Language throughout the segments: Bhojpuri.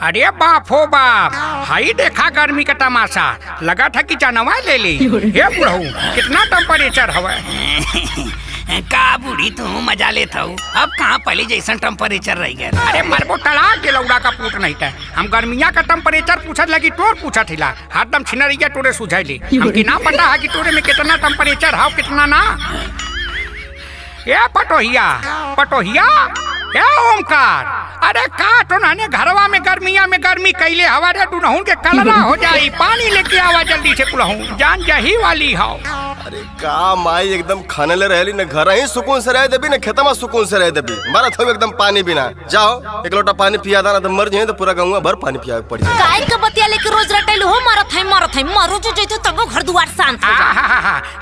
अरे बाप हो बाप, हाई देखा गर्मी का तमाशा। लगा था कि जानवा ले ली। हे बुढ़ऊ, कितना टेम्परेचर हवा? का बूढ़ी तू मजा लेता हूँ। अब कहाँ पहले जैसा टेम्परेचर रह गया। अरे मरबो तड़ा के लौड़ा का पूछ नहीं था। हम गर्मिया का टेम्परेचर पूछत लगी तोर पूछत हिला। हरदम छिनरिया तोरे सुझैली। हमकी ना पता है कि तोरे में कितना टेम्परेचर है कितना ना। ये पटोहिया पटोहिया, क्या ओमकार, अरे का तो नाने घरवा में गर्मिया में गर्मी कैले हवा रे दुनहुन के कलरा हो जाई। पानी लेके आवा जल्दी से कुलहू, जान जही वाली हो। अरे का माई एकदम खाने ले रहली न, घर ही सुकून से रह देबी न खेतमा सुकून से रह देबी। मारा था एकदम पानी बिना। जाओ एक लोटा पानी पिया दाना तो मर जाए तो पूरा गांव भर पानी पिया पड़ जाए। काय के बतिया लेके रोज रटैल हो मारत है मरो जो जइतो तब घर दुआर शांत हो जा।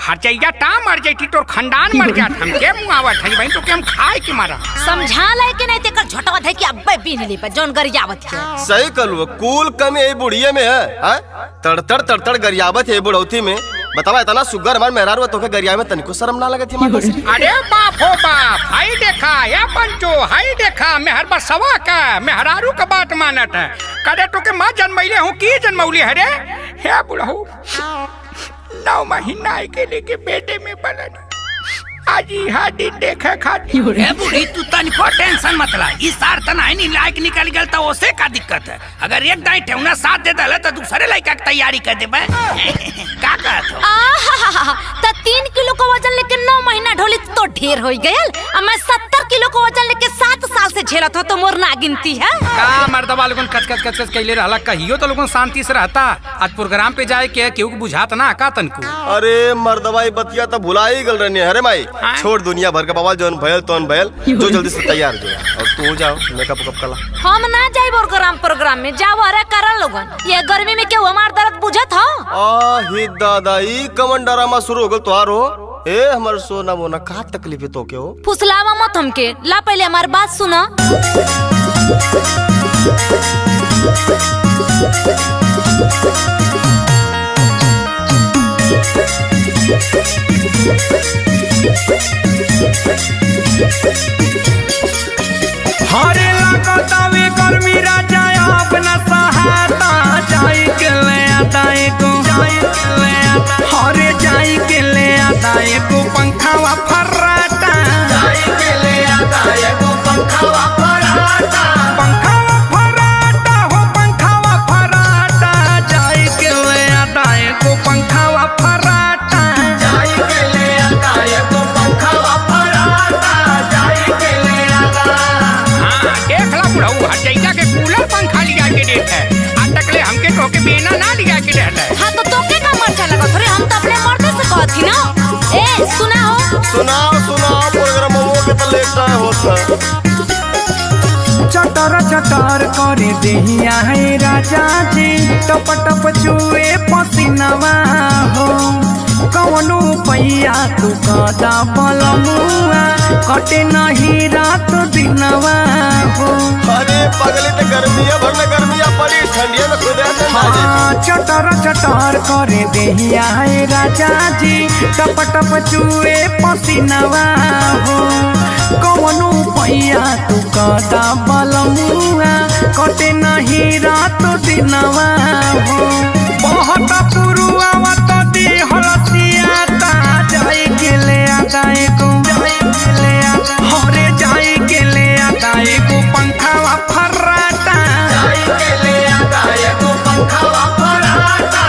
हर जइया ता मर जइती तोर खानदान मर जात। हम के मुआवत है भाई तो के हम खाए के मारा। समझा ले के नहीं तेकर झटवा है कि अब्बे बीन ले पे जोन गरियावत है। सही कलु कूल कमी ए बुढ़िए में है। तड़तड़ तड़तड़ गरियावत है बुढ़ौती में। बतावा इतना सुगर हमार मेहरारू तो के गरिया में तनिको शर्म ना लगती है। अरे बाप हो बाप, हाई देखा या पंचो, हाई देखा मेहर बसवा का मेहरारू का बात मानत है। करे तो के मां जन्मैले हूं की जन्मौली है रे। हे बुढ़ऊ, 9 महीना के लेके बेटे में पलन आज यहाँ दिन देखे खाती। ए बूढ़ी तू तनिको टेंशन मत ला। इस सार तना है नहीं लायक निकल गल तो ओसे का दिक्कत है। अगर एक दाई ठेवना साथ दे दले तो दूसरे लड़का की तैयारी कर देबे। का कहत हो? त 3 किलो का वजन लेके 9 महीना ढोली तो ढेर हो गयल। मैं 70 किलो का वजन लेके 7 साल से झेलत हो तो मोर ना गिनती है। का मर्दवा लोगन कच कैले रहला कहियो तो लोगन शांति से रहता। आज प्रोग्राम पे जाए के केहू बुझात ना का तनको। अरे मर्दवाई बतिया तो भुला ही गल रहनी है। अरे माई छोड़ दुनिया भर का बवाल, जोन भयल तोन भयल, जो जल्दी से तैयार जो। और तू जाओ मेकअप कला। हम ना जाई प्रोग्राम में जाओ। अरे करा लोगन, ये गर्मी में क्यों हमार दर्द बुझत हो? ही दादा ई कमन डरामा शुरू हो गल तोहार हो। ए हमर सोना मोना का तकलीफ है तो के हो? फुसलावा मत हमके, ला पहले हमार बात सुना। हरे लागतावे गर्मी राजा अपना सहाता जाई के ले आता एको हरे जाई के ले आता एको पंखावा फर्राटा जाई के ले आता एको पंखावा फर्राटा हो पंखावा फर्राटा जाई के ले आता एको पंखावा फर्राटा जाई के ले आता एको पंखावा फर्राटा जाई के ले आता। देख ला बुढ़ऊ, हर जगह के कूलर पंखा लिया के देत है। आज तक ले हमके तो के बेना ना लिया के देत है। हाँ तो तोके का मर्चा लगत रे? हम तो अपने मर्दे से कहत थी ना। ए सुना हो, सुनाओ प्रोग्राम के तो लेट टाइम होता। चटर चटर करे देहिया है राजा जी, टप टप चुए पसीनावा हो। कौनो पैया तू कदा बलमुआ, कटे नहीं रात दिनवा हो। अरे पगली तो गर्मिया भर में गर्मिया पड़ी, ठंडिया में खुद चटर चटर करे देहिया है राजा जी, टप टप चुए पसीनावा हो। कौनो पैया तू कदा बलमुआ, कटे नहीं रात दिनवा हो। बहुत पुरुआवा तो दी हलसियाता जाई के ले आता एको हरे जाई के ले आता एको पंखावा फर्राटा जाई के ले आता एको पंखावा फर्राटा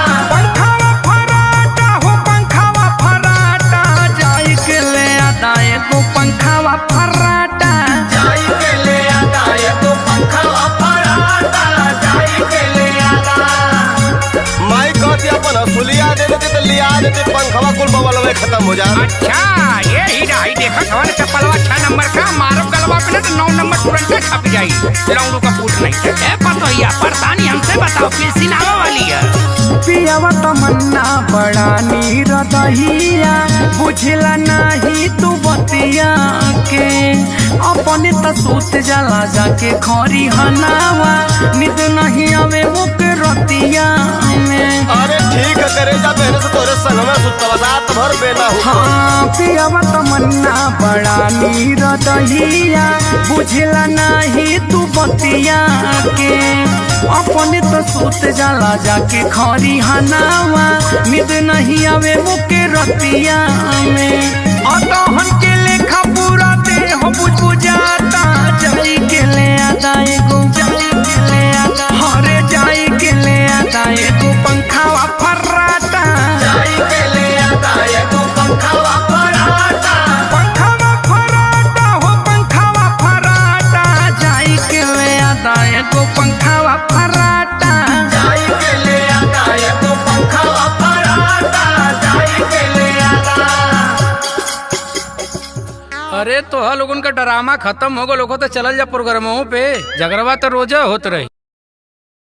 हो पंखावा फर्राटा जाई के ले आता एको पंखावा फर्राटा जाई के ले आता एको पंखावा फर्राटा जाई के ले आता। माई कहती अपन हसुलिया दे देते तो लिया देते पंखवा कुल बवल में खत्म हो जाए। अच्छा ये हीरा ही देखा था ना चप्पलवा 6 नंबर का मारो गलवा पे ना तो 9 नंबर तुरंत छप जाई। लौंडू का फूट नहीं है। ए पतोहिया परेशानी हमसे बताओ, फिर सिनावा वाली है। पियावा तमन्ना बड़ा नीर दहिया, बुझला नहीं तू बतिया के। अपने तो सूत जला जाके खरी हनावा, निद नहीं आवे मुके रतिया में। अरे ठीक है करे जा पहले से तोरे संग में सुतवा रात भर बेना हो। हाँ पियावा तमन्ना बड़ा नीर दहिया, बुझला नहीं तू बतिया के। अपने तो सूत जाला जाके खरी हनावा, नींद नहीं आवे मुके रतिया में। अतहन के लेखा पूरा देह बुझाता, जाई के ले आता एगो, जाई के ले आता, हरे जाई के ले आता एगो पंखावा फर्राटा, जाई के ले आता एगो पंखावा फर्राटा, पंखावा फर्राटा हो पंखावा फर्राटा, जाई के ले आता एगो पंखावा फर्राटा, जाई के ले आता एगो पंखावा फर्राटा, जाई के ले आता। अरे तो लोगन का ड्रामा खत्म हो गो, लोगों तो चलल जा प्रोग्रामों पे, झगड़वा तो रोजा होत रही।